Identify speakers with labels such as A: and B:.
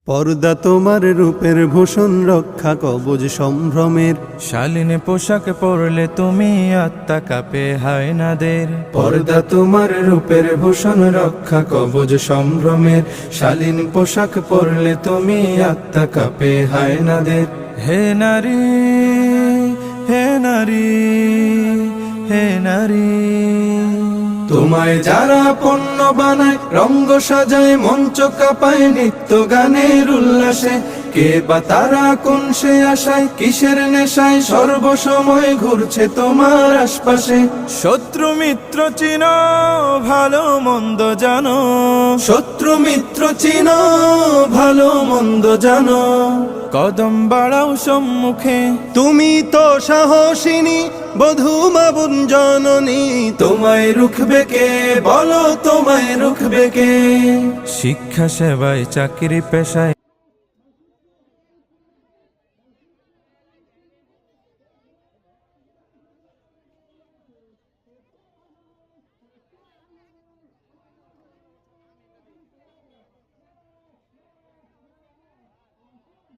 A: পর্দা তোমার রূপের ভূষণ রক্ষা কবজ সম্ভ্রমের।
B: শালীন পোশাক পরলে তুমি আত্মা কাঁপে হায়নাদের।
A: পর্দা তোমার রূপের ভূষণ রক্ষা কবজ সম্ভ্রমের। শালীন পোশাক পরলে তুমি আত্মা কাঁপে হায়নাদের।
B: হে নারী, হে নারী, হে নারী,
A: তোমায় যারা পণ্য বানায়, রঙ্গ সাজায়, মঞ্চ কাঁপায় নিত্য গানের উল্লাসে, কে বা তারা কোন সে আশায়, কিসের নেশায় সর্বসময় ঘুরছে তোমার আশপাশে।
B: শত্রু মিত্র চিনো, ভালো মন্দ জানো।
A: শত্রু মিত্র চিনো, ভালো মন্দ জানো।
B: কদম বাড়াও সম্মুখে,
A: তুমি তো সাহসিনী, বধূ মাবুন জননী। তোমায় রুখবে কে, বলো তোমায় রুখবে কে?
B: শিক্ষা সেবায় চাকরি পেশায়